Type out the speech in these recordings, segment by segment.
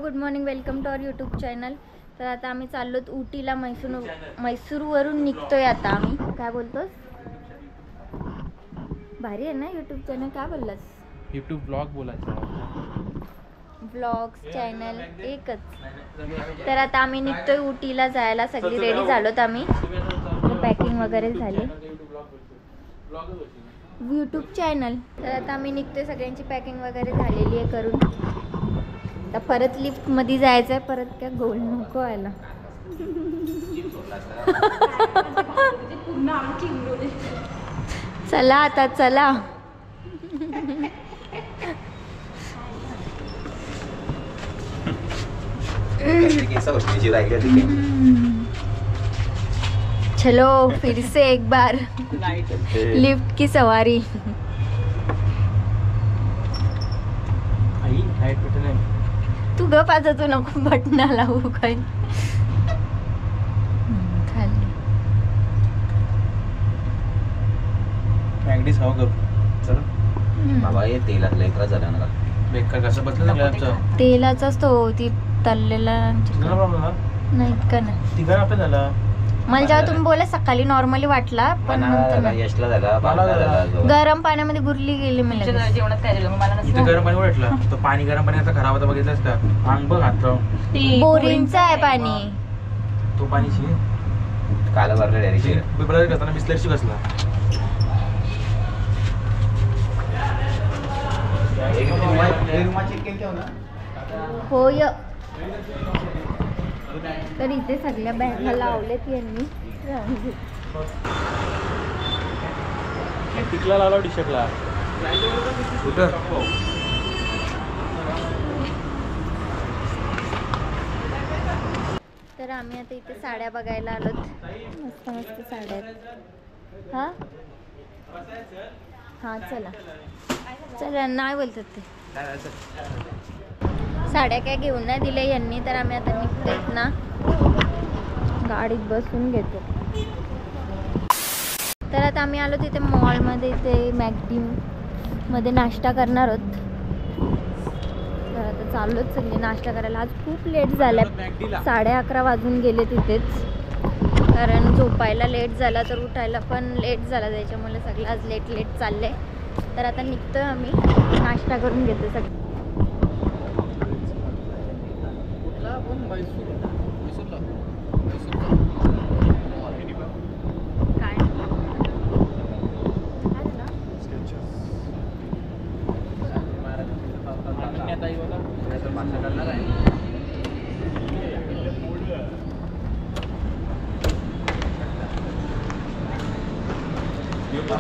Good morning, welcome to our YouTube channel. तर आता आम्ही चाललोत उटीला, मैसूरवरून निघतोय आता आम्ही। काय बोलतोस? भारी आहे ना यूट्यूब चॅनल? काय बोललास? यूट्यूब ब्लॉग बोलायचं, ब्लॉग्स चॅनल एकच। तर आता आम्ही निघतोय उटीला जायला, सगळी रेडी झालोत आम्ही, पॅकिंग वगैरे झाली। YouTube channel. तर आता आम्ही निघतोय, सगळ्यांची पॅकिंग वगैरे झालेली आहे करून। आता परत लिफ्ट मध्ये जायचंय, परत काय गोल नको व्हायला। चला आता चला। चलो फिर से एक बार लिफ्ट की सवारी। तू गप आता, तू नको बटना लावू काही। खाली मॅगडीज खाऊ गप चल बाबा, हे तेलात लय त्रास झाला ना। बेकार कसं बदललं आमचं तेलाचाच तो ती तळलेला नाही का नाही तिघांना आपलं झालं। मला जेव्हा तुम्ही बोला सकाळी नॉर्मली वाटला, पण नंतर यशला झाला, बाळाला झाला, गरम पाण्यामध्ये गुरली गेली मी लगेच। जेवणात काय झालं मला इथे गरम पाणी उलटलं, तो पाणी गरम पाणी आता खराब होता, बघितलंस का? अंग बघ हात बोरिंगचं आहे पाणी, तो पाणीची काला भरलं डायरेक्ट बिबळा करताना बिस्लेटची कसला होय। तर इथे सगळ्या बॅगा लावलेत यांनी। टिकला लावला टी-शर्टला कुठं? तर आम्ही आता इथे साड्या बघायला आलोत, मस्त मस्त साड्या आहेत। हा चला चला, नाही बोलतात ते। साड्या काय घेऊन नाही दिल्या यांनी, तर आम्ही आता निघतोय ना, गाडीत बसून घेतो। तर आता आम्ही आलो तिथे मॉलमध्ये, ते मॅगडी मध्ये नाश्ता करणार आहोत। तर आता चाललोच सगळे नाश्ता करायला। आज खूप लेट झाला, 11:30 वाजून गेले तिथेच, कारण झोपायला लेट झाला तर उठायला पण लेट झाला, त्याच्यामुळे सगळं आज लेट चाललंय। तर आता निघतोय आम्ही, नाश्ता करून घेतो सगळं।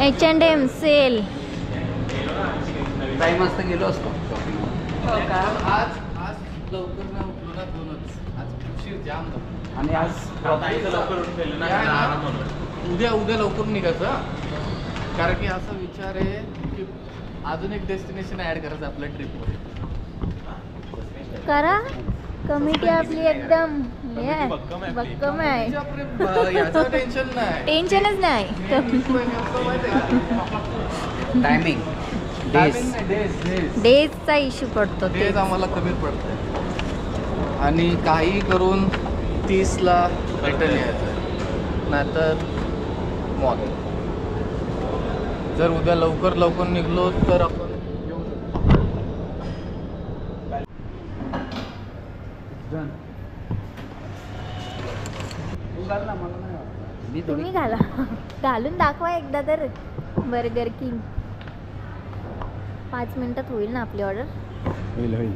H&M सेल टाइम वाजता गेलो असतो। आज लवकर ना उठलो ना, दोनच आज उशीर जाम झाला। आणि आज लवकर उठून गेलो ना, उद्या लवकर निघायचं, कारण की असा विचार आहे की अजून एक डेस्टिनेशन ऍड करायचं आपल्या ट्रिपमध्ये। करा, कमिटी आपली एकदम भक्कम आहे, याचं टेन्शन नाही, टेन्शनच नाही। टायमिंग डेजचा इश्यू पडतो, तेच आम्हाला कमी पडतं। आणि काही करून 30ला रिटर्न यायचं, नाहीतर मॉल। जर उद्या लवकर निघलो तर आपण तुम्ही घाला, घालून दाखवा एकदा तर। बर्गर किंग 5 मिनिटात होईल ना आपली ऑर्डर? होईल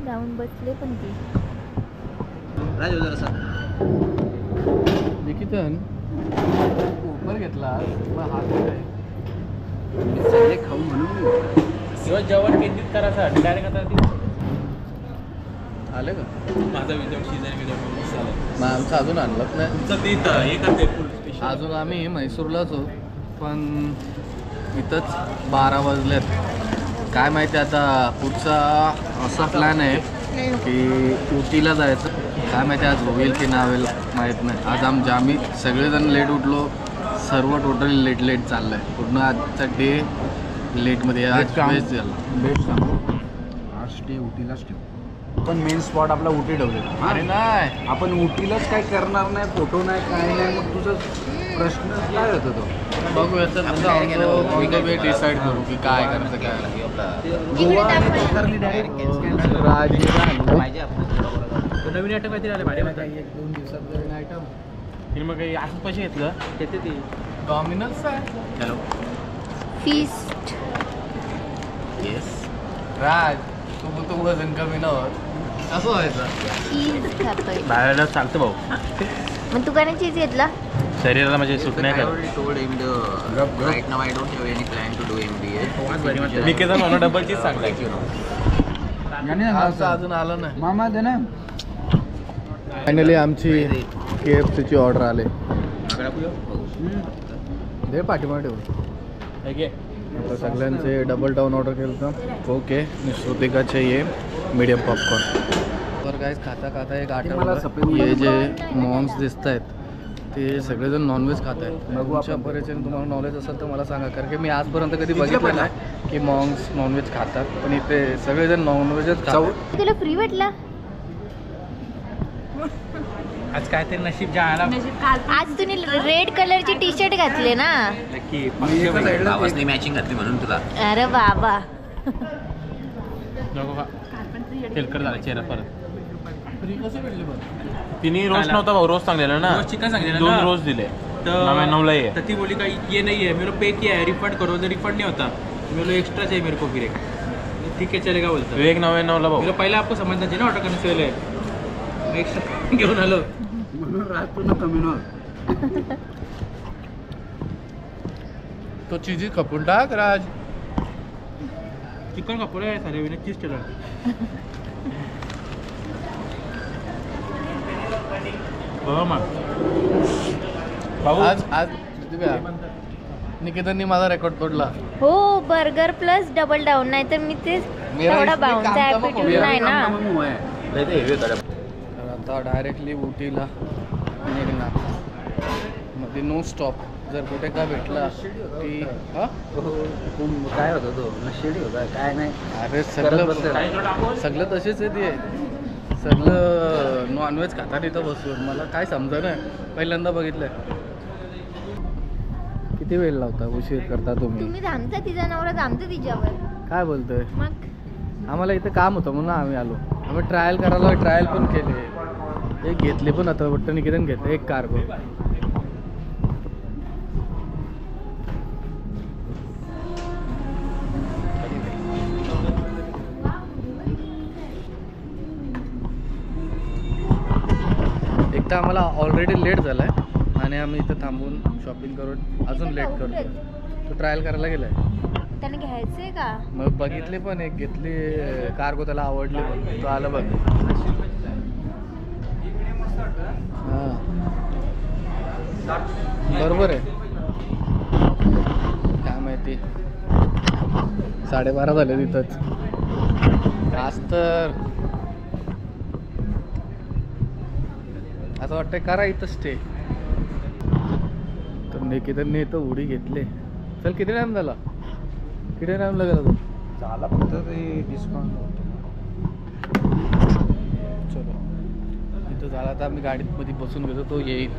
जाऊन बसले पण ती राजू जरा निकितन उपर घेतला, हात सगळे खाऊ म्हणून किंवा जेवण केंद्रित करायचं डायरेक्ट आता आले का? माझा विजय मग आमचं अजून आणलंच नाही, अजून आम्ही म्हैसूरलाच आहोत, पण इथंच 12 वाजलेत। काय माहिती आता पुढचा असा प्लॅन आहे की उटीला जायचं, काय माहिती आज होईल की नाही होईल माहीत नाही। आज आम्ही सगळेजण लेट उठलो, सर्व टोटली लेट चाललं आहे। पूर्ण आजचा डे लेटमध्ये आज वेस्ट झाला. बेस्ट सांगू आज स्टे उटीलाच ठेव. पण मेन स्पॉट आपला उटी ठेवलेला. अरे नाही, आपण उटीलाच काय करणार नाही, फोटो नाही काय नाही, मग तुझा प्रश्न काय होतो तो. बघूया तर ऑन द वे डिसाईड करू की काय करायचं काय. गोवा सरकारने डायरेक्ट पाहिजे आपलं नवीन आयटम काहीतरी आले भाडे माहिती 1-2 दिवसात नवीन आयटम. मग काही असं पैसे घेतलं येते ते डॉमिनोज आहे. Hello feast. येस राज तू वजन कमी नव्हत असं व्हायचं. चीज खातोय. बाहेर चालतं भाऊ. मग तू काय चीज घेतला? शरीराला म्हणजे सूट नाही करत. right now I don't have any plan to do MBA. मी केलं मला डबल चीज सांगलाय आमचं अजून आलं नाही. मामा दे ना. फायनली आमची KFCची ऑर्डर आले. दे पाठीमागे ठेवू. आता सगळ्यांचे डबल डाऊन ऑर्डर केलं होतं. ओके श्रुतिकाचे ये मीडियम पॉपकॉर्न. तर काय खाता खाता एक आठवलं हे जे मॉन्स दिसत आहेत ते सगळेजण नॉनव्हेज खात आहेत. तुमच्या परिचयाने तुम्हाला नॉलेज असेल तर मला सांगा, कारण की मी आजपर्यंत कधी बघितलं नाही की मॉन्स नॉनव्हेज खातात, पण इथे सगळेजण नॉनव्हेजच खातात. तुला फ्री वाटला? आज काहीतरी नशीब जे आला आज तुम्ही रेड कलरची टी शर्ट घातले ना. नक्की आवाजने मॅचिंग घातली म्हणून तुला. अरे बाबा तेलकट झाला चेहरा परत. कसं भेटले बरं? तिने रोज नव्हता भाऊ, रोज सांगलेलं ना. चिकन सांगितलं 2 ना रोज दिले. तर 9ला ये. तर ती बोली का ये नहीं है, मेरे पे किया है, रिफंड करो. तो रिफंड नहीं होता, मेरे एक्स्ट्रा चाहिए मेरे को फिर एक. ठीक है चलेगा बोलता. 199ला भाऊ. मेरे पहले आपको समझना चाहिए ना ऑर्डर करने से पहले. एक्स्ट्रा घेऊन आलो. म्हणून राहतो ना कमी नव्हतं. तो चीजी खपून टाक राज. चिकन कपडे आहे सारे विना चीज चला. भाऊ आज निकेतननी माझा रेकॉर्ड तोडला. हो, बर्गर प्लस डबल डाऊन. नाही तर मी ते तेवढा बाउंचा ॲटिट्यूड नाही ना. तर आता डायरेक्टली उटीला निघणार. मध्ये नो स्टॉप. जर कुठे का भेटला की काय होतं तो नशेडी होता काय नाही. अरे सगळं तसेच आहे ते. सगळं नॉनव्हेज खातात इथं बसून. मला काय समजा नाही, पहिल्यांदा बघितलंय. किती वेळ लावता, उशीर करता तुम्ही. तुम्ही थांबता, तिचा नवरा थांबता तिच्यावर. काय बोलतोय? मग आम्हाला इथं काम होतं म्हणून आम्ही आलो. आम्ही ट्रायल करायला ट्रायल पण केले, एक घेतले पण. आता वाटतं निकेतन घेतलं एक कार्गो. एक तर आम्हाला ऑलरेडी लेट झालाय आणि आम्ही इथं थांबून शॉपिंग करून अजून लेट करतो. तो ट्रायल करायला गेलाय. त्याने घ्यायचंय का? मग बघितले पण, एक घेतली कार्गो, त्याला आवडली पण. तो आलं बघ. हां बरोबर आहे. काय माहिती 12:30 झाले तिथंच. आज तर असं वाटतंय करा इथं स्टे. तर निकेतनने इथं उडी घेतली. चल किती टाइम झाला? किती टाइम लागला तो? झाला फक्त ते डिस्काउंट. चलो इथं झाला तर आम्ही गाडीत मध्ये बसून घेतो, तो येईल.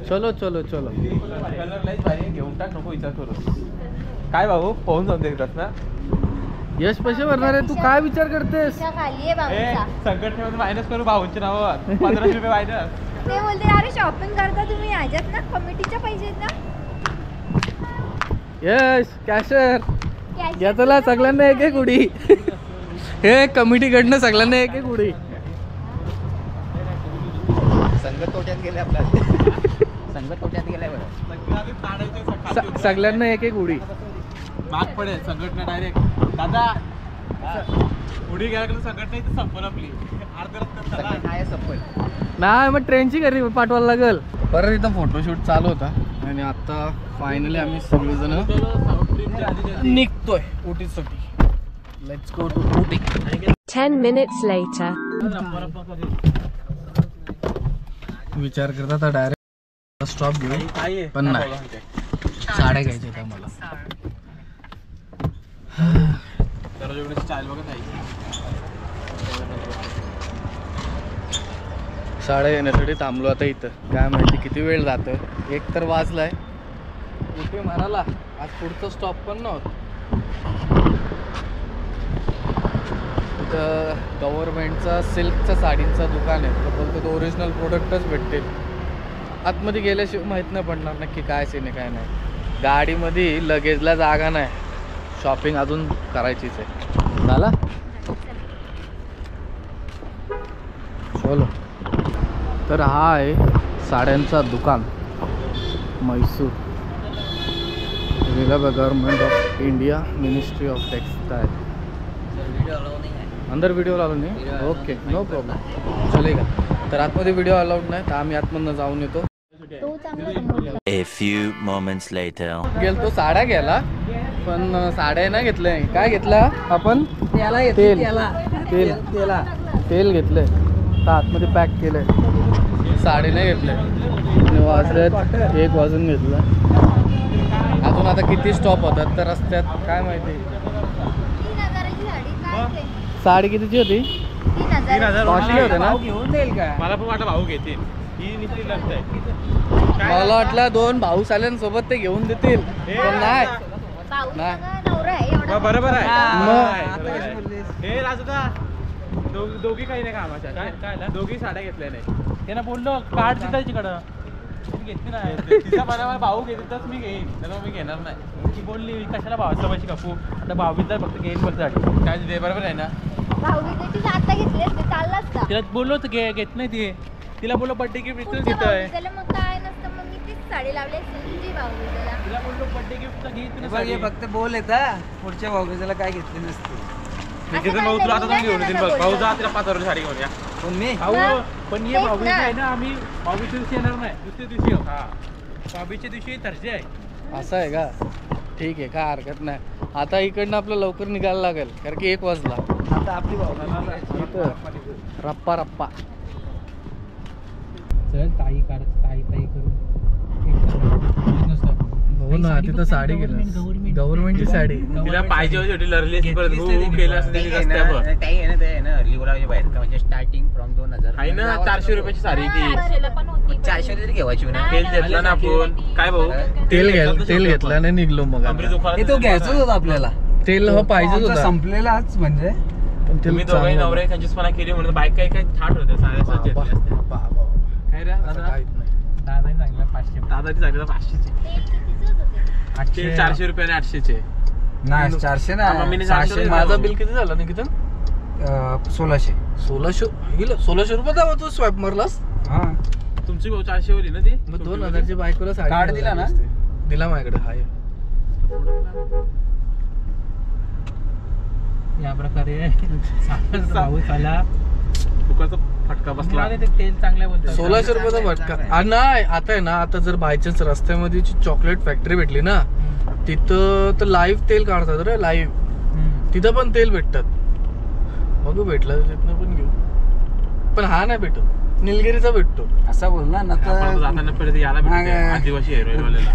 चलो चलो चलो. कलर लाईट पाहिजे, घेऊन टाक, नको विचार करू. काय भाऊ पाहून जाऊन देतात ना. यश पैसे भरणार आहे, तू काय विचार करतेस? तिच्या खाली आहे बाबूचा. संकट मायनस करू भाऊंच्या नावावर 1500 रुपये मायनस. ते बोलते अरे शॉपिंग करता तुम्ही ह्याच्यात ना, कमिटीच्या पैसे आहेत ना. यश कॅशर घ्या, चला सगळ्यांना एक एक उडी. हे कमिटीकडनं सगळ्यांना एक एक उडी. संगत तोट्यात गेले आपल्या. संगत तोट्यात गेल्या बरं. सगळ्यांना एक एक उडी. माग पडेल संघटना डायरेक्ट. दादा उडी घ्यायला संघटना इथे संपल आपली. काय संपल नाही, मग ट्रेनची घरी पाठवायला लागेल. परत इथं फोटोशूट चालू होता आणि आता फायनली आम्ही सगळेजण निघतोय उटीसाठी. Let's go to Ooty. 10 minutes later. विचार करता डायरेक्ट स्टॉप घेऊ काय पण नाही साड्या घ्यायच्या त्या मला. दररोज स्टाईल बघत नाही. साड्या येण्यासाठी थांबलो आता इथं. काय माहिती किती वेळ जातं. एक तर वाजलाय. कुठे म्हणाला आज पुढचं स्टॉप पण नव्हतं. इथं गव्हर्नमेंटचा सिल्कच्या साडींचं दुकान आहे. तर बोलतो तो ओरिजिनल प्रोडक्टच भेटतील. आतमध्ये गेल्याशिवाय माहीत नाही पडणार नक्की काय सीन आहे काय नाही. गाडीमध्ये लगेजला जागा नाही. शॉपिंग अजून करायचीच आहे. झाला चलो. तर हा आहे साड्यांचा दुकान Mysore. Government of India ministry of textile. अंदर व्हिडिओ अलाउड नाही. ओके नो प्रॉब्लेम चलेगा. तर आतमध्ये व्हिडिओ अलाउड नाही तर आम्ही आतमधनं जाऊन येतो. तो चांगला A few moments later. गेलतो साड्या घ्यायला पण साड्या नाही घेतल्या. काय घेतला आपण तेल तेल तेल घेतलंय तर आतमध्ये पॅक केलंय. साडी नाही घेतलंय. वाजल्यात 1 वाजून घेतलं. अजून आता किती स्टॉप होतात तर रस्त्यात काय माहिती. 3,000ची साडी काय ते? साडी कितीची होती. 3,000. कॉस्टली होते ना. घेऊन देईल का. मला पण वाटलं भाऊ घेतील. ही नुसती लग्न आहे. मला वाटलं 2 भाऊ साल्यांसोबत ते घेऊन देतील पण नाही. भाऊ नाही. सगळं नवरा आहे एवढा. बरोबर आहे. मग. हे राजूदा दोघी काही नाही कामाच्या. काय दोघी साड्या घेतल्या नाही. त्यांना बोललो कार्ड देता तिकडं घेतली नाही. तिचा मला भाऊ घेतील तरच मी घेईन. त्याला मी घेणार नाही. ती बोलली कशाला भावाचा पैसे कापू आता भावीचा फक्त घेईन फक्त साठी. काय ते बरोबर आहे ना. भाऊबीजेची आता घेतली असते चाललं असतं. तिला बोललो होतं घेत नाही ती. तिला बोललो बड्डे गिफ्ट इथून पुढच्या घेत आहे. भाऊबीजेला मग काय नसतं मग मी तीच साडी लावली असते तुझी भाऊबीजेला. तिला बोललो बड्डे गिफ्ट घे हे इथून बघ, हे फक्त बोल येता पुढच्या भाऊबीजेला काय घेतले नसते. निकेतन भाऊ तुला आता तुम्ही घेऊन येतील बघ. भाऊ जा तिला 5,000 साडी घेऊन या. पण मी भाऊ पण ये तेच भाऊबीज ना. आहे ना आम्ही भाऊबीच्या दिवशी येणार नाही. दुसऱ्या दिवशी येऊ. हा भाऊबीच्या दिवशी थर्सडे आहे. असं आहे का. ठीक आहे काय हरकत नाही. आता इकडनं आपलं लवकर निघायला लागेल कारण की 1 वाजला. आता आपली भाऊबीज इथं रप्पा रप्पा. चल ताई काढ ताई ताई करून हो ना तिथं साडी गेलं. गव्हर्नमेंटची साडी. तिला पाहिजे होती छोटी लरली असती परत हो केलं असतं त्यांनी रस्त्यावर. म्हणजे स्टार्टिंग फ्रॉम 2,000 आहे ना 400 रुपयाची साडी ती. 400 तरी घेवायची ना. तेल घेतलं ना आपण. काय भाऊ तेल घेतलं आणि निघलो मग. कमरी दुखायला हे तो घ्यायचाच होता आपल्याला. तेल हो पाहिजेच होता संपलेलाच म्हणजे. पण तेल तुम्ही दोघांनी चांगलं नवरे कंजूसपणा केली म्हणून बाईक काही काही ठाट होते. 750 घेतल्या असत्या. बाबा. काय रे असं दादा? काहीच नाही. दादाने सांगितलं 500 दादाची जागा 500ची. तेल कितीच होतं ते? 800 400 रुपये आणि 800चे. नाही 400 ना. मम्मीने 600 माझं बिल किती झालं निकिता. 1600. 1600 रुपये दावा तू स्वॅप मारलास. हा तुमची भाऊ 400 होती ना ती. मग 2000ची बायकोला साडी कार्ड दिला ना? दिला माझ्याकडे. हाय या प्रकारे भाऊ झाला. फुकटचा फटका बसला. ते तेल चांगल्या बोलतात. 1600 रुपयाचा भटका. नाही आता आहे ना. आता जर बायचान्स रस्त्यामध्ये चॉकलेट फॅक्टरी भेटली ना तिथं तर लाईव्ह तेल काढतात रे. लाईव्ह तिथं पण तेल भेटतात. बघू भेटला तर तिथनं पण घेऊ. पण हा नाही भेटत. निलगिरीचा भेटतो. असा बोल ना आपण तर जाताना परत याला भेटते हा, आदिवासी हेरोईनवाल्याला.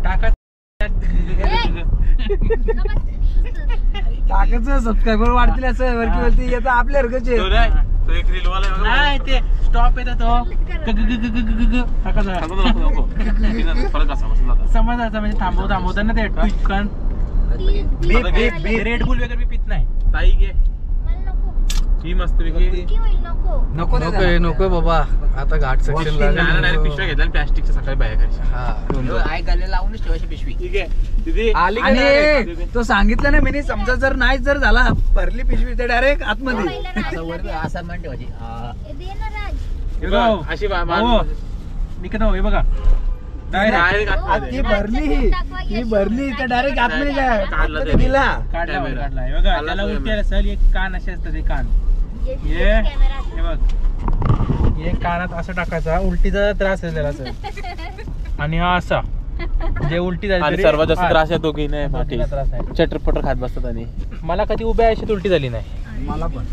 टाका टाकायचं सबस्क्रायबर वाढतील असं वरती वरती येतं आपल्या हरकचे. तो नाही, तो एक रीलवाला आहे बघा. नाही ते स्टॉप येतो तो टाकायचा. नको. परत कसा बसला आता. समजायचं म्हणजे थांबवताना ते टुचकन रेड बुल वगैरे मी पित नाही. ताई घे मला नको. ही मस्त पैकी. किती होईल नको. नको नको बाबा. आता घाट सेक्शन डायरेक्ट पिशव्या घेतल्या आणि प्लास्टिकच्या सकाळी बाहेर करायच्या. हा आय गाले लावूनच ठेवायची पिशवी. ठीक आहे दीदी आली का आणि direct? तो सांगितलं ना मी समजा जर नाही जर झाला भरली पिशवी तर डायरेक्ट आतमध्ये. पहिला राजला असं म्हण ठेवायची. दे. दे ना राज. हे बघ, अशी मी का हे बघा डायरेक्ट आतमध्ये. ती भरली ती भरली तर डायरेक्ट आतमध्ये काय काढलं ते. आतमध्ये दिला. काढला कॅमेरा. काढला हे बघा त्याला उलटी आला असेल. एक कान असे असतात ते कान. ये कॅमेरा. हे बघ हे कानात असं टाकायचा. उलटीचा त्रास आहे त्याला असं. आणि हा असा जे उलटी झाली आणि तरी- सर्वात जास्त हा, त्रास आहे दोघीने दोघींना त्रास आहे. चटरपटर खात बसतात आणि मला कधी उभ्या अशी उलटी झाली नाही. मला पण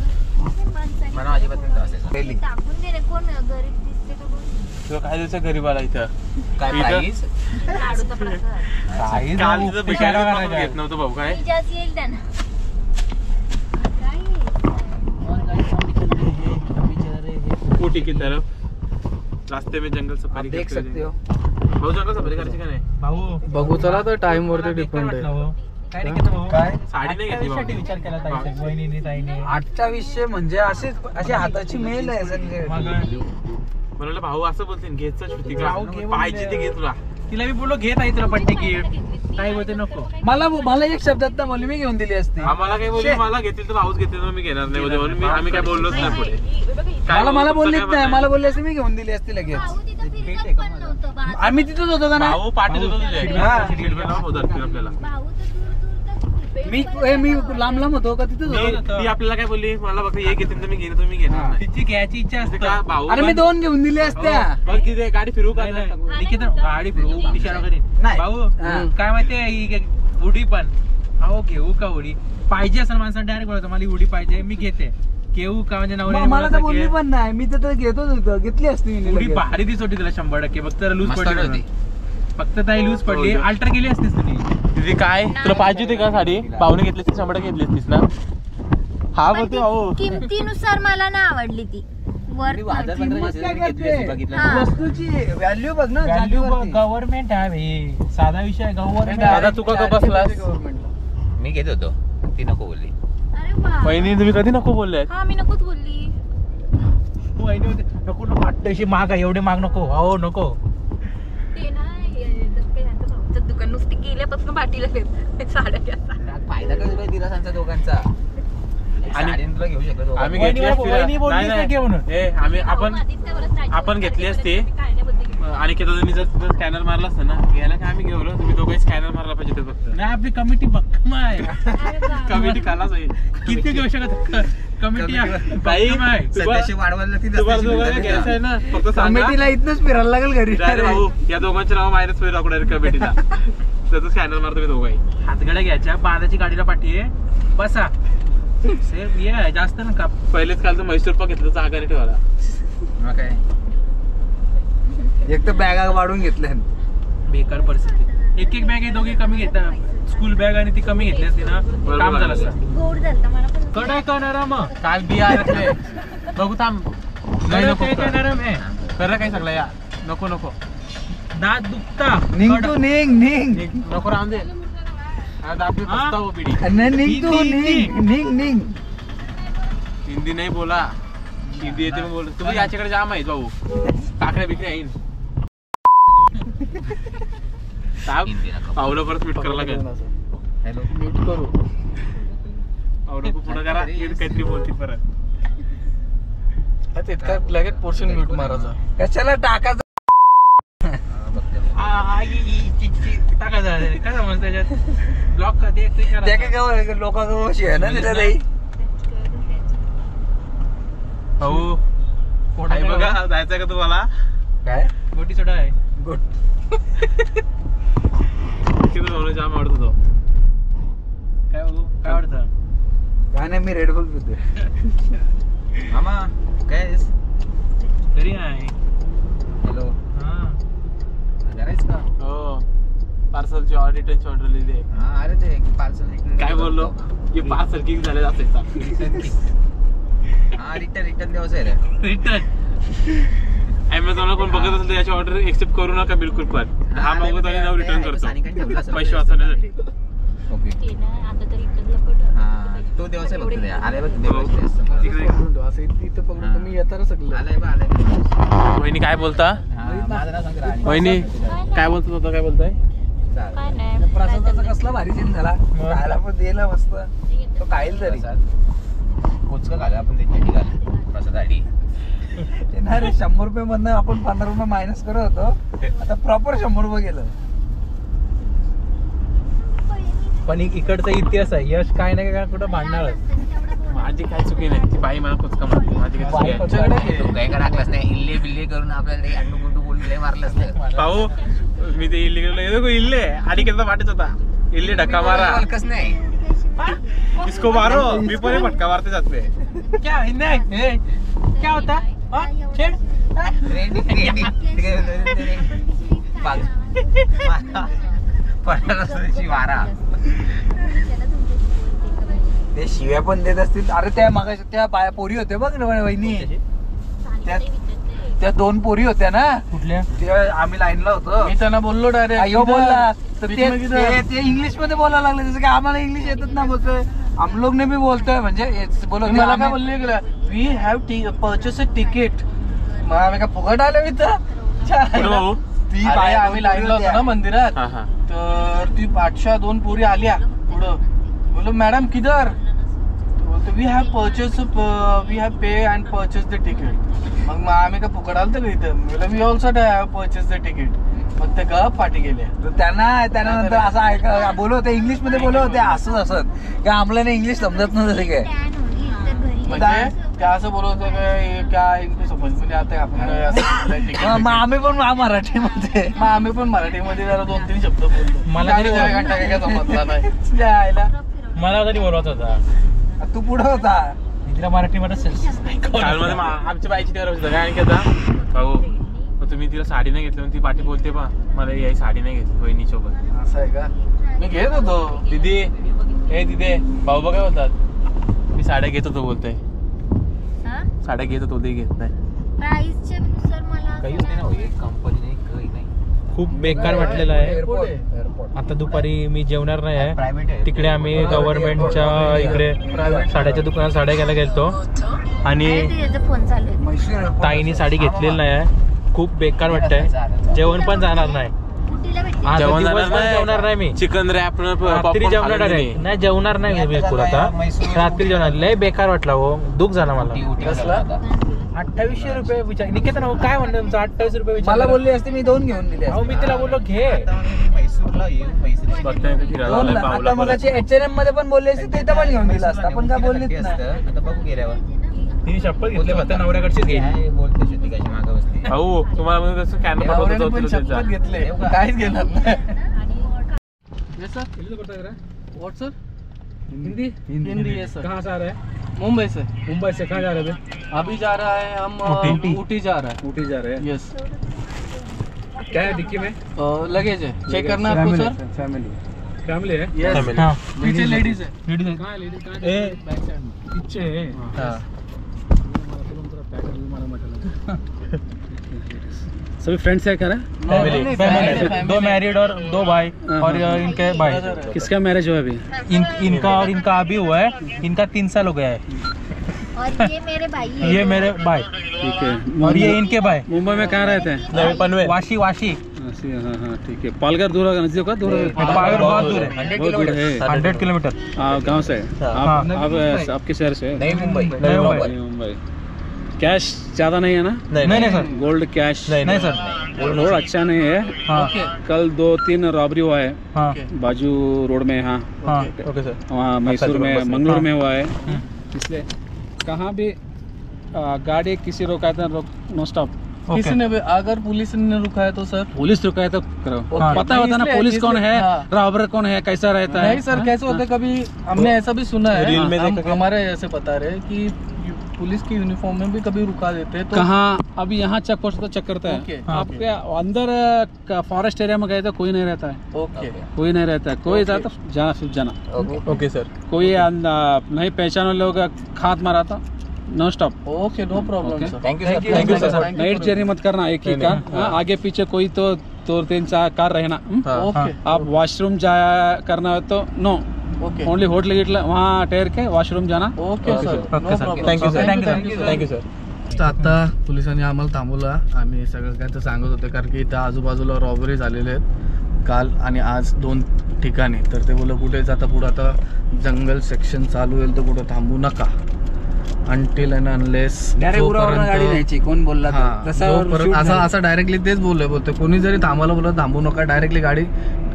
मला अजिबात नाही त्रास याचा. पहिली. टाकून दे रे, कोण गरीब दिसते का कोण? तुला काय द्यायचं गरीबाला इथं काय इथं? प्राईस? लाडूचा प्रसाद. काल तिथं भिकारी पण घेत नव्हतं भाऊ काय तिच्याच येईल त्यांना. कोटी की तरफ रास्ते में जंगल सफारी देख सकते हो. भाऊ जंगल सफारी करायची का नाही भाऊ बघू चला तर टाइम वरती डिपेंड म्हटलं आहे. हो. काय रे केलं भाऊ? काय साडी नाही घेतली कशासाठी भाऊ विचार केला ताईने, वहिनीने, ताईने? आजचा विषय म्हणजे अशी हाताची मेल आहे सगळे. म्हणलं भाऊ असं बोलते घ्यायचं श्रुती भाऊ घे पाहिजे ते घे तुला तिला मी बोललो घे ताई तुला पट्टी किट. ताई बोलते नको. मला एक शब्दात ना बोलली मी घेऊन दिली असती. आम्हाला काय बोलली मला घेतील तर भाऊच घेतील तर मी घेणार नाही बोलते म्हणून आम्ही काय बोललोच नाही पुढे काय मला भाऊ, तुमचं बोललीच काय नाही. म्हणणं मला बोलली असती मी घेऊन दिली असती लगेच. भाऊ तिथं फिरकत पण नव्हतं. आम्ही तिथंच होतो का आहे? ना. भाऊ पाठीत होतो तुझ्या हा. सीटबेल्ट लावून होतात आपल्याला भाऊ तर दूर मी लांब लांब होतो का तिथंच होतो. ती आपल्याला काय बोलली मला फक्त एक घेतील तर मी घेणार तुम्ही घेणार नाही. तिची घ्यायची इच्छा असते का भाऊ अरे मी पण- 2 घेऊन दिली असत्या. बघ की ते गाडी फिरू का नाही, नाही. निकिता गाडी फिरवू, इशारा करीन. नाही. भाऊ हा. काय माहितीये ही उडी पण अहो घेऊ का उडी पाहिजे असं माणसाला डायरेक्ट बोलायचं मला ही उडी पाहिजे मी घेते घेऊ का म्हणजे नवऱ्याने मला तर बोलायचं बोलली घे. पण नाही. मी तर घेतोच होतो. घेतली असती मी उडी लगेच. भारी दिसत होती तुला 100% फक्त लूज मस्त पडली होती. म्हणून. फक्त ताई लूज पडली हो, अल्टर केली असतीस तुम्ही. दीदी काय तुला पाहिजे होती का साडी पाहुणे घेतली 100 घेतली असतीस ना हा बोलते भाऊ किमतीनुसार मला ना आवडली ती वर किंमत काय करते? हा. वस्तूची व्हॅल्यू बघ ना. व्हॅल्यू जागेवरती. गव्हर्नमेंट आहे भाई. साधा विषय गव्हर्नमेंट दादा तू का बसलास मी घेत होतो. ती नको बोलली. अरे वा. वहिनी तुम्ही कधी नको बोलले हा मी नकोच बोलली. नको नको अशी माग आहे, एवढे माग नको हो नको. ते ना यांचं भाऊचं दुकान नुसती गेल्यापासून पाठीला साड्या घ्यायचा. फायदा काय दिला सांगता दोघांचा. आणि- साडी तुला घेऊ शकतो. आम्ही वहिनी- घेतली असती वहिनी ना. बोललीच नाही, नाही घे म्हणून. ए, आम्ही आपण घेतली असती आणि केदारनी जर तिथं स्कॅनर मारला असतं ना घ्यायला काय आम्ही घेऊन तुम्ही दोघे स्कॅनर मारला पाहिजे ते फक्त नाही आपली कमिटी भक्कम आहे. कमिटी खालाच होईल किती घेऊ शकत कमिटी बाई, सध्याशी वाढवायला ती तुम्हाला दस्ताची दोघांना मिळाली घ्यायचं का? आहे ना फक्त सांगा कमिटीला इथनच फिरायला लागेल घरी. डायरेक्ट भाऊ या दोघांचे नाव मायनस होईल अगोदर कमिटीला त्याचं स्कॅनर मारतो मी दोघाही हातगड्या घ्यायच्या बांधाची गाडीला पाठी आहे बसा सेफ ये जास्त नका. पहिलेच काल तर म्हैसूर पाक घेतलं तर आगाने ठेवायला मग काय एक तर बॅगा वाढून घेतल्या. बेकार परिस्थिती. एक बॅग आहे दोघे कमी घेतात स्कूल बॅग आणि ती कमी घेतली असती ना काम झालं असतं. गोड झालं मला पण. कडे करणारा मग काल बिया आणले बघू थांब नाही नको कडे नरम आहे. खरं काय सगळं या नको नको दात दुखता निघ कडक. तू निघ. नको राहून दे दाबी हा? पस्ता हो पिढी नाही, निघ तू निघ. हिंदी नाही बोला हिंदी येते मग बोल तुम्ही याच्याकडे जाम आहे भाऊ काकड्या बिकड्या येईन पावलं परत मीठ करायला लागेल हॅलो मीट करू. पावलं पुढं करा काहीतरी बोलते परत तितका लगेच पोर्शन म्यूट मारायचा. कशाला टाकायचं. टाकायचं काय समज त्याच्यात ब्लॉक का ते त्या काय लोकांशी आहे ना त्याच्या नाही. भाऊ आई बघा जायचंय का तुम्हाला काय गोटी सोडा आहे. गुड. किती भाऊ जाम आवडत होतो काय हो काय आवडतं. काय नाही मी रेड बुल पितोय. मामा काय घरी आहे. हॅलो हा करायचं का. हो पार्सलची ऑर्डरची ऑर्डर लिहिली हा अरे ते पार्सल काय बोललो की पार्सल किक झाले असायचा हा रिटर्न दिवस आहे रे. रिटर्न अमेझॉनला कोण बघत असेल तर याची ऑर्डर एक्सेप्ट करू नका बिलकुल पण हा मागवतो आणि नाव रिटर्न करतो पैसे वाचवण्यासाठी ओके ते ना आता तरी इथं लपट. हा तो दिवस आहे बघ आले बघ देवाचे तिकडे असं इथं पकडून तुम्ही येताना सगळं. आलाय बा आलाय. वहिनी काय बोलता माझं नाव सांग राणी. वहिनी काय बोलतो होता काय बोलताय काय नाही. प्रसादाचा कसला भारी सीन झाला. खायला पण दिला मस्त. तो खाईल तरी कोचका घाला आपण त्याच्या ठिकाणी प्रसादासाठी. ते नाही रे 100 रुपये मधनं आपण 15 रुपये मायनस करत होतो. आता प्रॉपर 100 रुपये गेलं. पण इकडचा इतिहास आहे यश काय नाही काय कुठं भांडणार. माझी काय चुकी नाही ती बाई मला कुचका म्हणते माझी काय चुकी आहे तू काही का टाकलास नाही इल्ले बिल्ले करून आपल्याला ते अंडू गुंडू बोलले मारलं असतं. भाऊ मी ते इल्ले गेलो इल्ले आणि केला वाटत होता इल्ले ढक्का मारा हलकच नाही इसको मारो, मी पण फटका मारते जात पे. क्या नाही क्या होता खेळ वारा ते शिव्या पण देत असतील. अरे त्या मागाशी त्या बाया पोरी होत्या बघ ना वहिनी, त्या 2 पोरी होत्या ना कुठल्या त्या आम्ही लाईनला होतो. मी त्यांना बोललो डायरेक्ट अयो बोलला तर ते इंग्लिश मध्ये बोलायला लागले, जसं की आम्हाला इंग्लिश येतच ना. बोलतोय हम लोग ने भी बोलतोय म्हणजे बोलत मला काय बोलले we have purchase a ticket. मग आम्ही काय फुकट आलो इथं. कुठं भाऊ? अरे आम्ही लाईनला होतो ना मंदिरात, हा हा. तर ती 5-2 पोरी आल्या पुढं. बोलो मॅडम किधर, we have pay and purchase the ticket. मग आम्ही काय फुकट आलो का इथं. बोलो we also have purchase the ticket. मग ते गप पाठी गेले. त्यानंतर असं ऐका बोलत होते, इंग्लिश मध्ये बोलत होते हसत हसत, का आम्हाला इंग्लिश समजत नव्हतं काय. म्हणजे त्या असं बोलत होतं काय इंग्लिश समज म्हणजे आता आपण मग आम्ही पण मराठीमध्ये जरा 2-3 शब्द बोलतो. मला तरी काय समजला नाही यायला. मला तरी बोलवत होता, तू पुढे होता. तिला मराठीमध्ये कालमध्ये आमच्या बाईची तेव्हा होतं काय आणखी आता भाऊ, मग तुम्ही तिला साडी नाही घेतली, ती पाठी बोलते पा मला याही साडी नाही घेतली बहिणी सोबत. असं आहे का, मी घेत होतो. दीदी हे दिदे भाऊ बघा बोलतात मी साड्या घेत होतो बोलतोय. साड्या घेत होतो ते घेत नाही. प्राइसच्या नुसार मला काहीच नाही ना कंपनी नाही, काही नाही. खूप बेकार वाटलेलं आहे. आता दुपारी मी जेवणार नाही आहे. तिकडे आम्ही गव्हर्नमेंटच्या इकडे साड्याच्या दुकानात साड्या घ्यायला गेलतो आणि फोन चालू आहे. ताईनी साडी घेतलेली नाही आहे. खूप बेकार वाटतंय. जेवण पण जाणार नाही. आता दिवसभर जेवणार नाही मी. चिकन रॅप रात्री जेवणार डायरेक्ट नाही, जेवणार नाही बिलकुल. आता रात्री जेवणार. लय बेकार वाटला हो, दुःख झाला मला. 2800 रुपये विचार निकेतन हो काय म्हणतो तुमचं 28 रुपये विचार. मला बोलले असते मी 2 घेऊन दिले. अहो मी तिला बोललो घे. आता मग H&M मध्ये पण बोलले असते, तिथं पण घेऊन दिलं असतं. आपण काय बोललेच नाही. तिने शपथ घेतली फक्त नवऱ्याकडचीच घे. भाऊ तुम्हाला म्हणजे तसं कॅनर शपथ घेतले काहीच घेणार नाही. व्हाट सर हिंदी है सर. कहाँ से आ रहा है? मुंबई से. मुंबई से कहाँ जा रहे थे? अभी जा रहा है हम ऊटी जा रहा है. ऊटी जा रहे हैं. यस. क्या है डिक्की में? लगेज है. चेक करना है आपको सर. फैमिली है. यस. पीछे लेडीज है. लेडीज है. कहाँ है लेडीज? कहाँ है? पीछे है. हाँ. सभी फ्रेंड्स है क्या? फैमिली. 2 मैरिड और 2 भाई और इनके भाई. किसका मैरिज हुआ अभी? इनका और इनका अभी हुआ है. इनका 3 साल हो गया है. और ये मेरे भाई है. ये मेरे भाई. ठीक है. और ये इनके भाई. मुंबई में कहाँ रहते हैं? पनवेल. वाशी. हाँ हाँ ठीक है. पालघर दूर होगा, नजदीक होगा? दूर होगा. पालघर बहुत दूर है. 100 किलोमीटर. गाँव से आप आपके शहर से? मुंबई. कैश ज्यादा नहीं है ना? नहीं सर. गोल्ड कैश नहीं सर. रोड अच्छा नहीं है. हाँ. कल 2-3 रॉबरी हुआ है. हाँ. बाजू रोड में. हाँ. Okay sir. वहाँ मैसूर में मंगलुरु में हुआ है. इसलिए कहाँ भी गाड़ी किसी रोका था नो स्टॉप. किसी ने भी अगर पुलिस ने रुका है तो सर पुलिस रुका है तो करो. पता होता ना पुलिस कौन है, रॉबर कौन है, कैसा रहता है. नहीं सर कैसे होता है, कभी हमने ऐसा भी सुना है. हमारे ऐसे पता रहे कि पुलिस की यूनिफॉर्म में भी कभी रुका देते हैं. तो कहाँ अभी यहाँ चेक पोस्ट तो चेक करता है. आपके अंदर फॉरेस्ट एरिया में गए तो कोई नहीं रहता है. ओके. कोई नहीं रहता है. कोई जाता जाना सिर्फ जाना. Okay sir. कोई नहीं पहचानो लोग हाथ मारा था no stop. Okay no problem sir. Thank you sir. Night journey मत करना एक ही कार. आगे पीछे कोई तो 2-3 कार रहना. ओके. आप वॉशरूम जाया करना हो तो नो. ओके. ओनली होटल गिटल वहाँ ठहर के वॉशरूम जाना. Okay sir. Thank you sir. आता पोलिसांनी आम्हाला थांबवलं. आम्ही सगळं काय तर सांगत होते कारण की इथं आजूबाजूला रॉबरी झालेले आहेत काल आणि आज 2 ठिकाणी. तर ते बोललं कुठे जाता पुढं आता जंगल सेक्शन चालू होईल तर कुठं थांबू नका. अनटिल अँड अनलेस गाडी द्यायची. कोण बोलला असं डायरेक्टली तेच बोलते. कोणी जरी थांबायला बोलत थांबू नका, डायरेक्टली गाडी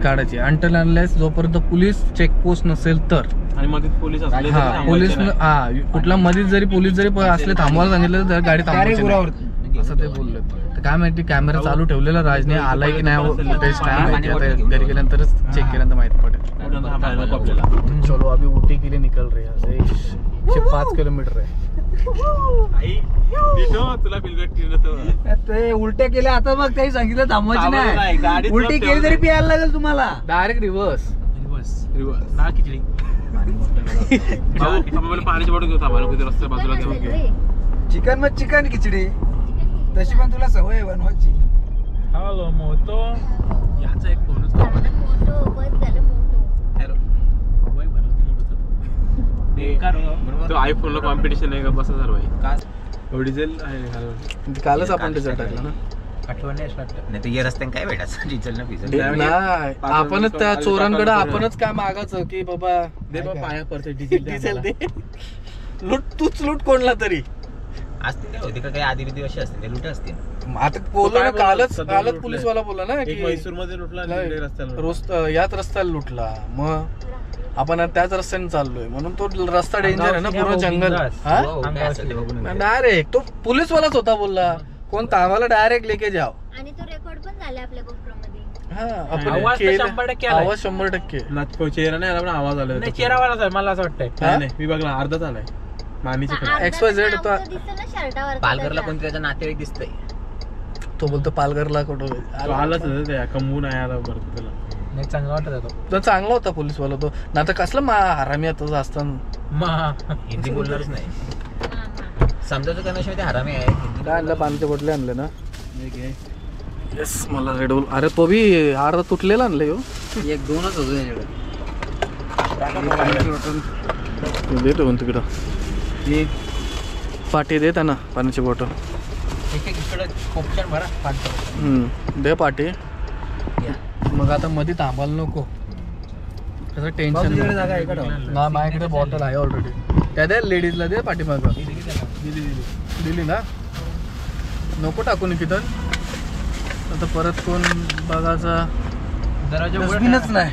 काढायची. अनटिल अनलेस जोपर्यंत पोलीस चेकपोस्ट नसेल तर. आणि मध्ये पोलीस असले हा पोलीस कुठला मध्ये जरी पोलीस जरी असले थांबवायला सांगितलं तर गाडी थांबवायची असं ते बोलले. तर काय माहिती कॅमेरा चालू ठेवलेला राजने आलाय की नाही फुटेज काय माहिती. आता घरी गेल्यानंतरच चेक केल्यानंतर माहिती पडेल. थांबायला नको आपल्याला. चलो अभी ऊटी के लिए निकल रहे हैं. 105 किलोमीटर आहे. आई दिसो तुला बिलगट केलं ते उलट्या केल्या आता मग काही सांगितलं थांबवायची नाही, नाही. गाडीत उलटी तुला केली तरी प्यायला लागेल तुम्हाला. Direct reverse. रिवर्स ना खिचडी. पाण्याची बॉटल घेऊ थांबायला कुठे रस्त्या बाजूला घेऊन. चिकन मग चिकन खिचडी तशी पण तुला सवय आहे बनवायची. हॅलो मोतो याचा एक फोनच तो आयफोनला कॉम्पिटिशन आहे का बसा सर्व आहे. डिझेल आहे कालच आपण डिझेल टाकलं ना. नाही तर ये रस्त्याने काय भेटायचं डिझेल ना पिझेल. नाही आपणच त्या चोरांकडे आपणच काय मागायचं की बाबा दे बा पाया पडते डिझेल दे. लूट तूच लूट कोणला तरी असतील काय होते का काही आधी बिधी अशी असते लुटे असतील. आता बोललो ना कालच पोलीस वाला बोलला ना की मैसूर मध्ये लुटला रस्त्याला रोज याच रस्त्याला लुटला. मग आपण त्याच रस्त्याने चाललोय म्हणून तो रस्ता डेंजर आहे ना पूर्ण जंगल. डायरेक्ट तो पोलीस वालाच होता बोलला कोण आम्हाला डायरेक्ट लेके जाव. आणि तो रेकॉर्ड पण झाला आपल्या गोप्रोमध्ये. आवाज 100% आलाय. आवाज 100%. चेहरा नाही आला पण आवाज आला. चेहरावालाच आहे मला असं वाटतंय. नाही मी बघला अर्धाच आलाय. मानीचे XYZ होता. पालघरला कोणतरी त्याचा नातेवाईक दिसतंय. तो बोलतो पालघरला कुठं आलाच त्या कमवून आहे आला बरं त्याला. नाही चांगला वाटत तो चांगला होता पोलीस वाला तो. ना तर कसलं हरामी आता असताना हिंदी बोलणारच नाही. समजायचं करण्याशिवाय ते हरामी आहे. काय आणलं पाण्याचे बॉटले आणले ना. येस मला रेड बुल. अरे तो बी अर्धा तुटलेला आणलं हो. एक दोनच होतो त्याच्याकडे. देतो पण तिकडं एक पाटी दे त्यांना पाण्याची बॉटल. दे पाटी. मग आता मध्ये थांबायला नको त्याचं टेन्शन ना. माझ्याकडे बॉटल आहे ऑलरेडी. त्या द्या लेडीजला दे पाठीमाग. दिली ना नको टाकून किती आता परत कोण बघायचा. डस्टबिनच नाही.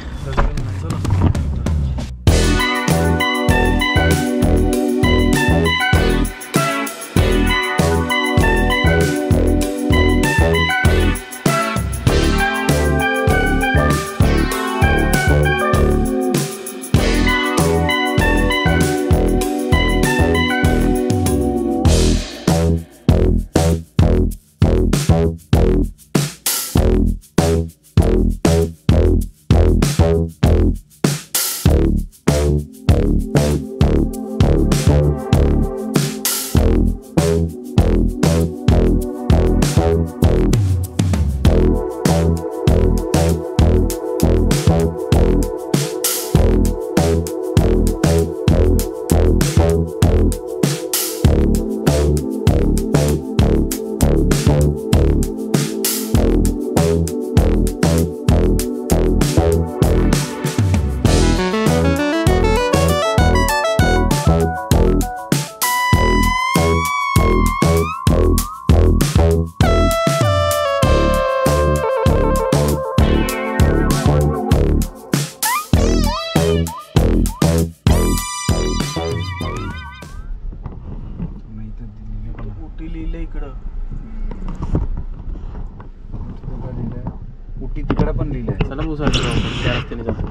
उटी तिकडे पण लिहिलंय. चला त्या रस्त्याने जातो.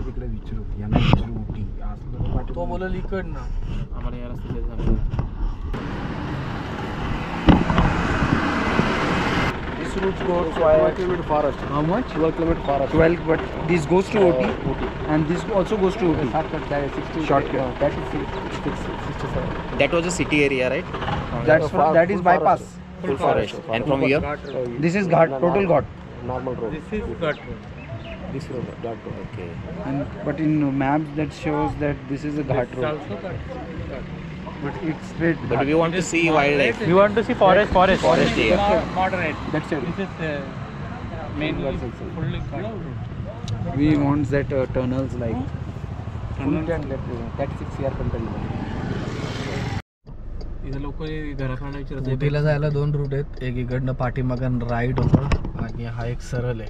तिकडे विचारू यांना विचारू उटी असलं. तो बोलल इकडनं आम्हाला या रस्त्याने This route goes via 12 km forest. how much? 12 km forest. 12, but this goes to OT, and this also goes to OT. Shortcut. That is 67. That was a city area, right? That is bypass. Full forest. And from here? This is ghat, total ghat. Normal road. This is Ghat road. This road, that road. Okay. And but in maps that shows that this is a ghat road. Also Ghat. But it's straight. But we want to see wildlife. We want to see forest. Forest here. Moderate. That's it. This is mainly fully Ghat road. We want that tunnels like. Tunnels and left. 36 year country. इथे लोक घरात आणायचे रस्ते. उटीला जायला 2 route आहेत. एक इकडनं पाठीमागन right होतं आणि हा एक सरळ आहे.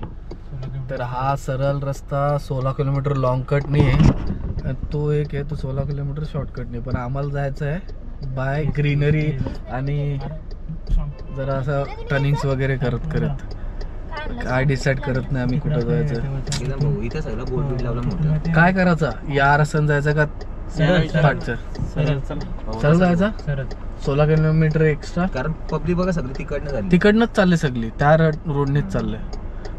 तर हा सरळ रस्ता 16 किलोमीटर लॉंग कट नाही आहे. तो एक आहे तो 16 किलोमीटर शॉर्टकट नाही. पण आम्हाला जायचं आहे बाय ग्रीनरी आणि जरा असं टर्निंग्स वगैरे करत करत. काय डिसाईड करत नाही आम्ही कुठं जायचं. इथं सगळं बोर्ड बीट लावलं मोठं. काय करायचं या रस्त्यानं जायचं का पाठचं सरळ जायचा 16 किलोमीटर एक्स्ट्रा. कारण पब्लिक बघा सगळी तिकडनं झाली. तिकडनंच चालले सगळी त्या रोडनेच चाललंय.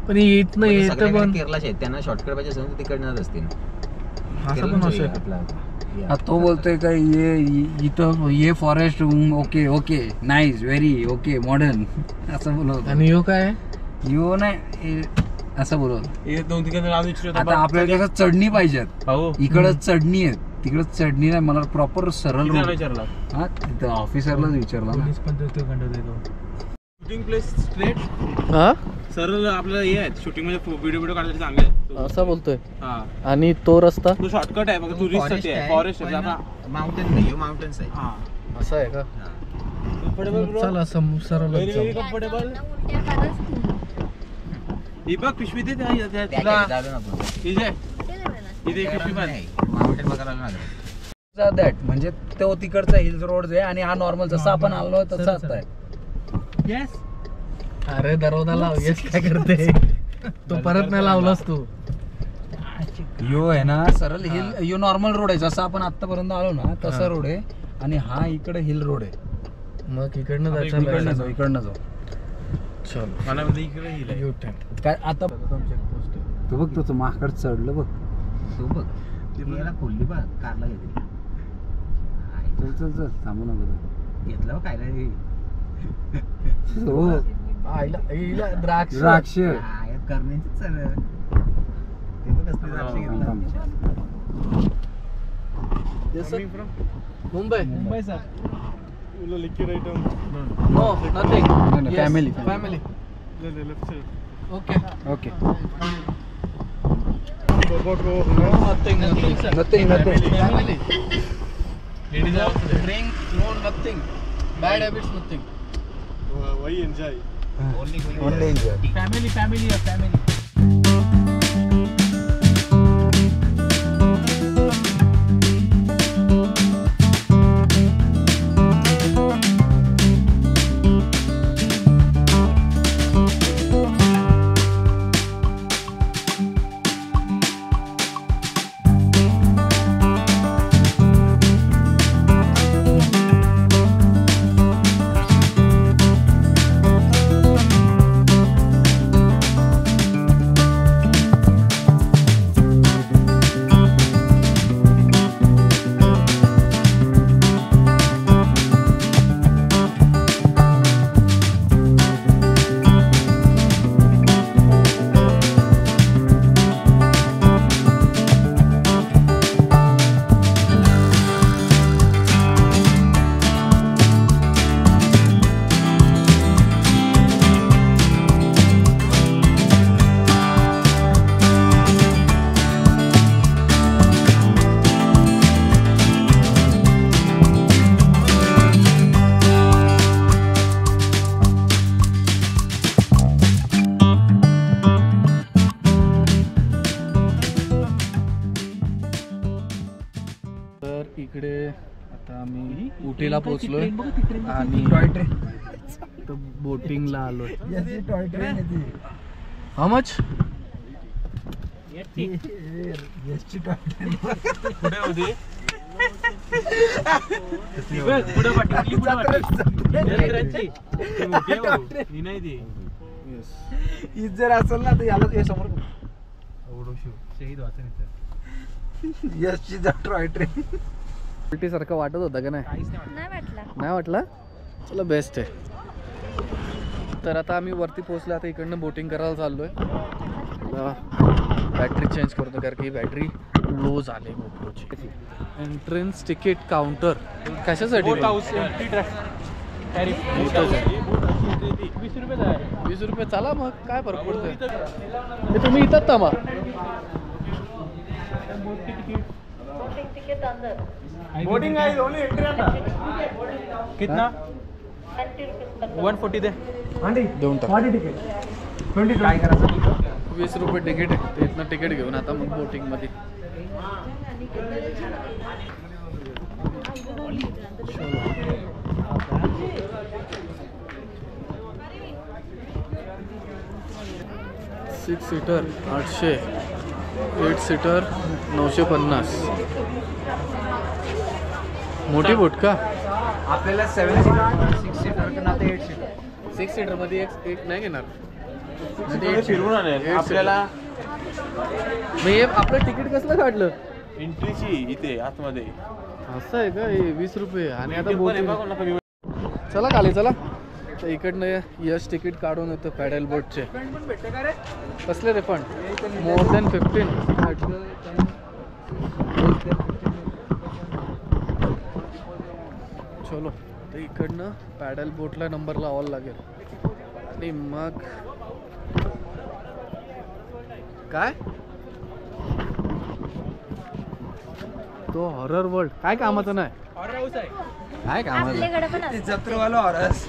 पण येत नाही येत सगळ्यांकडे पण केरलाचे आहेत त्यांना शॉर्टकट पाहिजे असेल तर तिकडनं असतील. असं पण असं तो बोलतोय का ये इथं ये forest okay okay nice very okay modern असं बोलवतो. आणि यो काय यो नाही असं बोलवतो. 2-3 आता आपल्याला कसं चढणी पाहिजेत. भाऊ इकडं चढणी आहे तिकडं चढणी नाही. मला प्रॉपर सरळ रोड. विचारला हा तिथं ऑफिसरलाच विचारला ना. शूटिंग प्लेस स्ट्रेट हा सरळ आपल्याला हे आहेत शूटिंग मध्ये व्हिडिओ काढायला चांगले आहेत. असं बोलतोय. हा आणि तो रस्ता तो शॉर्टकट आहे बघा टुरिस्ट साठी आहे. फॉरेस्ट आहे माउंटेन नाही माउंटेन्स आहे. हा असं आहे का. Comfortable bro. चला सरळ व्हेरी व्हेरी कम्फर्टेबल. ही बघ पिशवी दे तुला इथे इथे पिशवी पण माउंटेन बघायला ना दॅट म्हणजे तो तिकडचा हिल्स रोड आहे आणि हा नॉर्मल जसा आपण आलो तसाच आहे. येस. अरे दरवाजा लाव. येस काय करते तू परत नाही लावलास तू. यो आहे ना सरळ हिल यो नॉर्मल रोड आहे जसा आपण आतापर्यंत आलो ना तसा रोड आहे आणि हा इकडे हिल रोड आहे. मग इकडनं इकडनं जायचं. जाऊ इकडनं जाऊ. चल मला इकडे हिल यू टर्न. काय आता तू बघ तुझं माकड चढलं बघ. तू बघ याला खोलली बघ कारला घेतली. चल चल चल थांबू नका. घेतलं बघ काय रे. हो द्राक्ष द्राक्ष करण्याची चल ते बघ कसलं द्राक्ष घेतलं. Mumbai sir no nothing family family okay okay nothing nothing family drink no nothing bad habits nothing वही एंजॉय ओनली एन्जॉय. फॅमिली इकडे आता आम्ही उटीला पोहोचलोय आणि बोटिंगला आलोय. हाऊ मच पुढे होती पुढे ही जर असेल ना तर याला हे समोर शहीद वाचन यशची टॉय ट्रेन सारखं वाटत होतं का नाही नाही वाटला. चला बेस्ट आहे. तर आता आम्ही वरती पोहोचलो. आता इकडनं बोटिंग करायला चाललोय. बॅटरी चेंज करतो कारण की बॅटरी लो झाली गोप्रोची. एंट्रन्स तिकीट काउंटर कशासाठी 20 रुपये. चला मग काय फरक पडतोय. तुम्ही इथं थांबा. बोर्डिंग आहे ओनली एंट्री आता कितना 140 दे देऊन टाक. 20 रुपये तिकीट आहे. इथनं तिकीट घेऊन आता मग बोटिंग मध्ये. 6 सीटर 800, 8 सीटर 950. मोठी बोट का? आपल्याला 7 सीटर 6 सीटर किंवा 8 सीटर 6 सीटर मध्ये एक नाही घेणार. फिरवून आणेल आपल्याला. मी आपलं तिकीट कसलं काढलं? एंट्रीची इथे आतमध्ये. असं आहे का? हे 20 रुपये. आणि आता बोट चला खाली चला. तर इकडनं यश तिकीट काढून येतं पॅडल बोटचे. कसले रे पण? More than 15. चलो, तर इकडनं पॅडल बोटला नंबर लावायला लागेल. आणि मग काय तो हॉरर वर्ल्ड काय कामाचं नाही. काय कामाचं? आपल्याकडे पण असतं. जत्रेवाला हॉरस.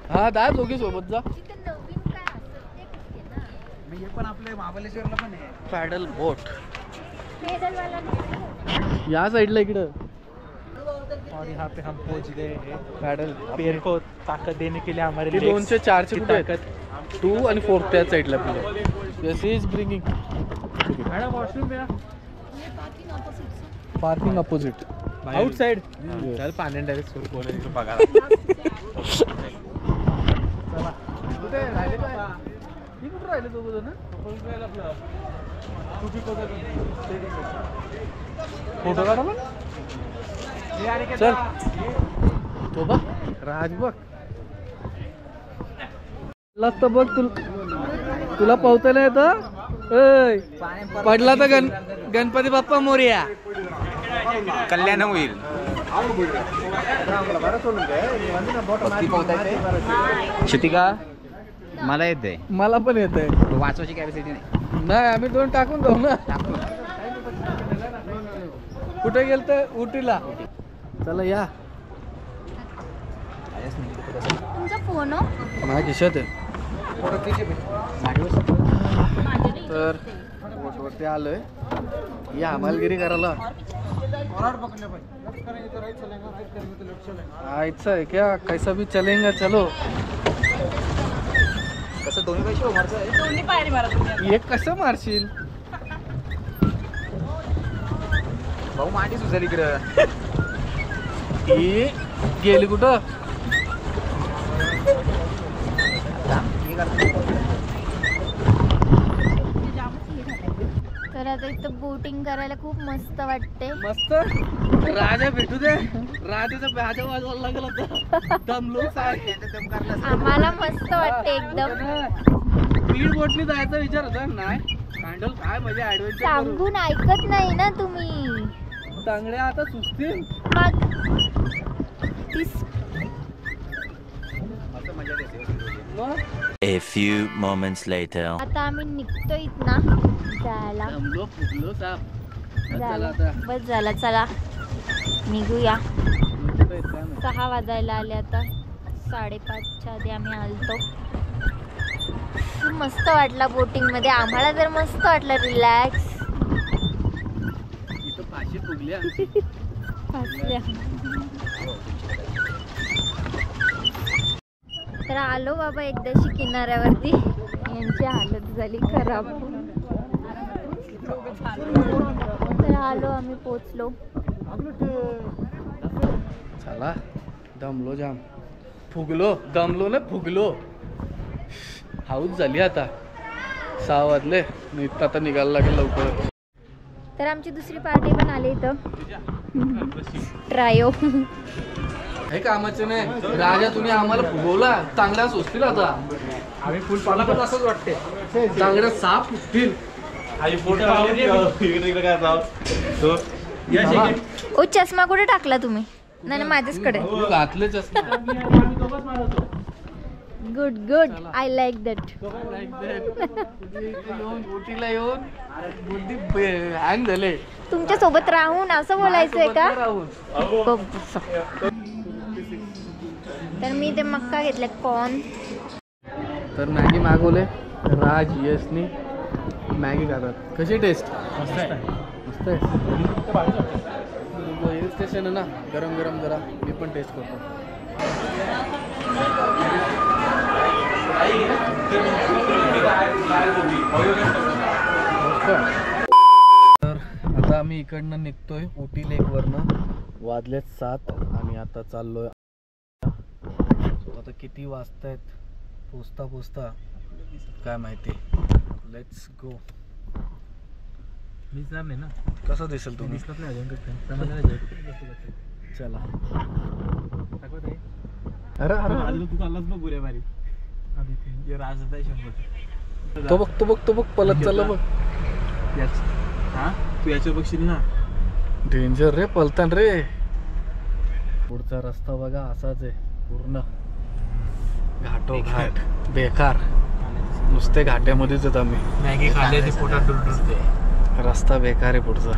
हा दा दोघी सोबत जा. तिथे नवीन काय असतं ते कुठे ना? हे पण आपले महाबळेश्वरला पण आहे. पॅडल बोट पेडलवाला नाही. या साईडला इकडं और यहाँ पे हम पहुंच गए हैं पॅडल. पैर को ताकत देने के लिए हमारे legs 200 400 की कुठे ताकत. 2 आणि 4 त्या साईडला आपल्या. Yes is bringing madam washroom या पार्किंग अपोजिट आउटसाइड. चल पाण्यात डायरेक्ट कोण बघा. कुठे राहिले काय? ही कुठे राहिले दोघं जण? फोटो काढा मग. चल तो बघ राज बघ. तर बघ तुला पावताना येतं. पडला तर गणपती बाप्पा मोरया. कल्याण होईल. शितिका मला येते. मला पण येत आहे. वाचवायची कॅपॅसिटी नाही. नाही आम्ही 2 टाकून जाऊ ना. कुठे गेल तर उटीला. चला या. तुमचा फोन हो? माझ्या खिशात आहे. तर बोटवरती आलोय या हमालगिरी करायला. आयचं आहे क्या? कैसा भी चलेगा चलो. कसं दोन्ही पैसे उभारचं आहे. एक कसं मारशील? भाऊ मांडी सुचली इकडं. ही गेली कुठं? तर आता इथं बोटिंग करायला खूप मस्त वाटते. मस्त. राजा भेटू दे. राजाचा भाजा वाजवायला लागला होता. दमलो आम्हाला मस्त वाटते एकदम. स्पीड बोटनी जायचा विचार होता. नाही हँडल काय म्हणजे ऍडव्हेंचर. सांगून ऐकत नाही ना तुम्ही. चांगल्या आता सुचतील. मग A few moments later. आता आम्ही निघतोय ना जायला. दमलो फुगलो साप. चला झालं. आता बस झाला. चला निघूया. 6 वाजायला आले आता. 5:30च्या आधी आम्ही आलतो. खूप मस्त वाटला बोटिंग मध्ये. आम्हाला तर मस्त वाटलं. रिलॅक्स. इथं फाशी फुगल्या. तर आलो बाबा एकदाशी किनाऱ्यावरती. यांची हालत झाली खराब. तर आलो आम्ही. पोचलो. चला दमलो जाम. फुगलो. दमलो ना फुगलो. हाऊस झाली आता. 6 वाजले. इथं आता निघायला लागेल लवकर. तर आमची दुसरी पार्टी पण आली इथं. ट्रायो. हे कामाचं नाही. राजा तुम्ही आम्हाला फुगवला. चांगल्या सुचतील आता. आम्ही फुल पाला पण असंच वाटते. चांगल्या साप फुटतील. ओ चष्मा कुठे टाकला तुम्ही? नाही माझ्याचकडे. घातले चष्मा. Good good. I like that. बोटीला येऊन बुद्धी हँग झाले. तुमच्या सोबत राहून असं बोलायचंय का? तर मी ते मक्का घेतले कॉर्न. तर मॅगी मागवले. राज यशनी मॅगी खातात. कशी टेस्ट? मस्त आहे. हिल स्टेशन आहे ना. गरम गरम जरा मी पण टेस्ट करतो. तर आता आम्ही इकडनं निघतोय उटी लेकवरनं. वाजलेत 7 आणि आता चाललोय. आता किती वाजतायत पोचता पोचता काय माहिती. Let's go. दिसणार नाही ना. कसं दिसेल तुम्ही? दिसत नाही. चला. अरे अरे तू चाललाच बघ बुऱ्या बारी. राजत आहे 100. तो बघ पलत चाललं बघ. हा तू याच्या बघशील ना. डेंजर रे, पलतान रे. पुढचा रस्ता बघा असाच आहे पूर्ण घाटोघाट बेकार. नुसते घाट्यामध्येच आहेत आम्ही. मॅगी खाल्ली ती पोटात डुलडुलते. रस्ता बेकार आहे पुढचा.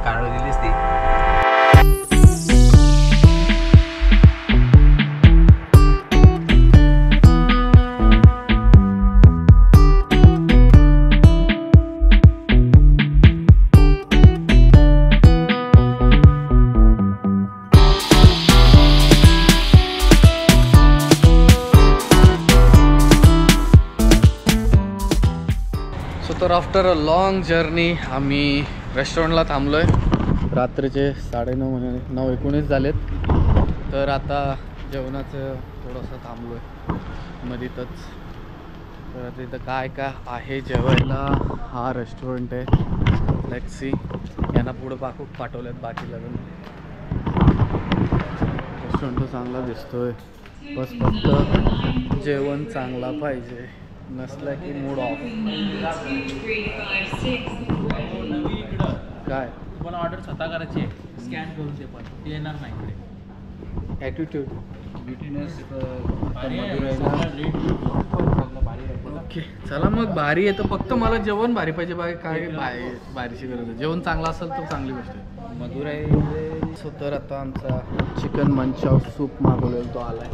काढू दिलीस ती. तर आफ्टर अ लॉंग जर्नी आम्ही रेस्टॉरंटला थांबलोय. रात्रीचे 9:19 झालेत. तर आता जेवणाचं थोडंसं थांबलोय मध्येच. तर तिथं काय काय आहे जेवायला. हा रेस्टॉरंट आहे. Let's see. यांना पुढं पाठवल्यात बाकी लागून. रेस्टॉरंट तो चांगला दिसतोय. बस फक्त जेवण चांगला पाहिजे. नसला की मूड ऑफ. काय तुम्हाला ऑर्डर स्वतः करायची आहे. स्कॅन करून ते पण ते येणार नाही इकडे. ॲटिट्यूड. ओके चला मग. भारी आहे तर फक्त मला जेवण भारी पाहिजे. बाकी काय भारीची गरज आहे. जेवण चांगलं असेल तर चांगली गोष्ट आहे. मधुर आहे. सो तर आता आमचा चिकन मंचाव सूप मागवलेला तो आलाय.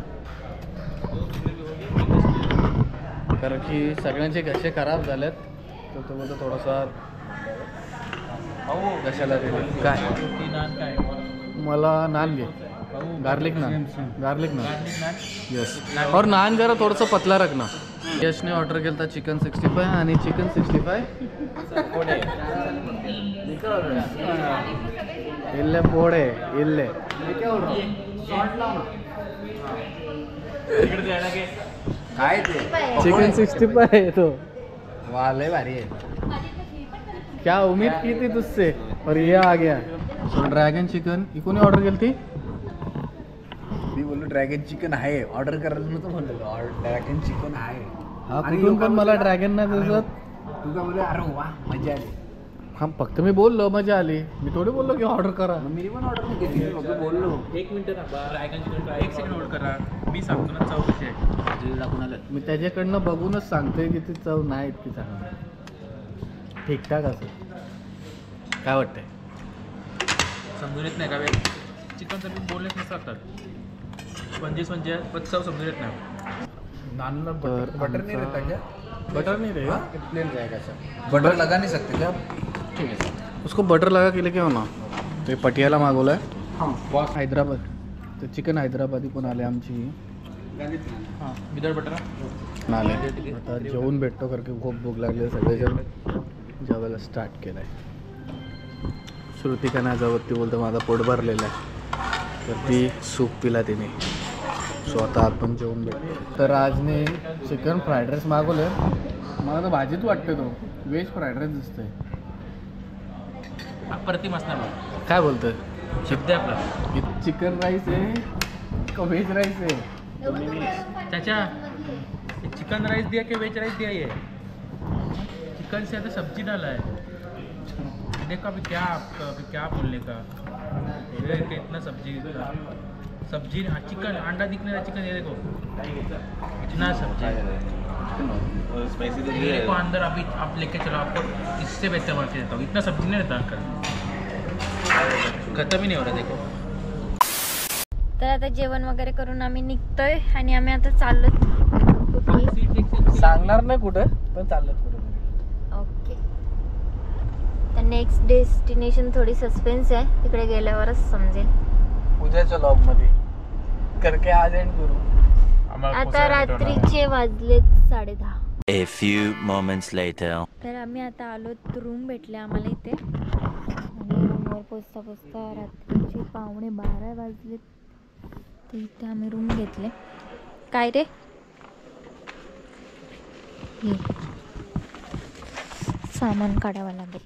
कारण की सगळ्यांचे घसे खराब झालेत. तर तो बोलतो थोडासा घशाला दिले. काय मला नान घे. Garlic naan. Garlic naan yes. और नान जरा थोडंसं पतला रखना. यशने ऑर्डर केलं होता चिकन 65 आणि चिकन 65 इल्ले पोळे इल्ले. काय ते चिकन 65 है तो. वाले भारी आहे. क्या उम्मीद की थी तुझसे और ये आ गया. ड्रॅगन चिकन ही कोणी ऑर्डर केली ती? मी बोललो ड्रॅगन चिकन आहे. ऑर्डर करायला नव्हतं म्हणलं. ड्रॅगन चिकन आहे. हा कुठून पण मला ड्रॅगन नाही दिसत. तू काय बोलले? अरे वा मजा आली. हा फक्त मी बोललो मजा आली. मी थोडी बोललो की ऑर्डर करा. मी पण ऑर्डर नाही केली. फक्त बोललो. 1 minute dragon chicken 1 second order करा. मी सांगतो ना चव कशी आहे. दाखवून आलं. मी त्याच्याकडनं बघूनच सांगतोय की ती चव नाही इतकी चांगली. ठीकठाक असं. काय वाटतंय? समजून येत नाही का वे चिकन तर बोललेच नसतात. म्हणजे पण चव समजून येत नाही. नानला तर बटर नहीं रहता क्या? बटर नहीं रहेगा. प्लेन जाएगा सर. बटर लगा नहीं सकते क्या? ठीक है सर. उसको बटर लगा के लेके होना. ते पटियाला मागवलं आहे. हां हैदराबाद. तर चिकन हैदराबादी पण आले आमची. हां विदाउट बटर आले. आता जेवून भेटतो कारण की खूप भूक लागली. सगळेजण जेवायला स्टार्ट केलं आहे. श्रुतिका नाही जावत. ती बोलतं माझा पोट भरलेला आहे. तर ती सूप पिला तिने. सो आता आपण जेवून भेटतो. तर आजने चिकन फ्राईड राईस मागवलं. मला तर भाजीच वाटते. तो व्हेज फ्राईड राईस दिसतोय. अप्रतिम असणार. काय बोलतोय? शब्द आहे आपला. चिकन राईस आहे का व्हेज राईस आहे? चाचा चिकन राइस दिया कि वेज राइस दिया? ये चिकन से तो सब्जी डाला है. देखो अभी क्या बोलने का. इतना सब्जी हाँ चिकन अंडा दिखने का. चिकन ये देखो इतना सब्जी ये देखो अंदर. अभी आप लेके चलो. आपको इससे बेहतर बना के देता हूँ. इतना सब्जी नहीं रहता अंकल. खत्म ही नहीं हो रहा. देखो तर आता जेवण वगैरे करून आम्ही निघतोय आणि आम्ही आता चाललो कुठे सांगणार नाही कुठं पण चाललं कुठं. ओके. तर नेक्स्ट डेस्टिनेशन थोडी सस्पेन्स आहे. तिकडे गेल्यावरच समजेल. उद्याच्या लॉग मध्ये करके आज एंड करू. आता रात्रीचे वाजलेत 10:30. A few moments later. तर आम्ही आता आलो, रूम भेटले आम्हाला इथे आणि रूमवर पोचता पोचता रात्रीचे 11:15 वाजलेत. तर इथे आम्ही रूम घेतले. काय रे हे सामान काढावं लागेल.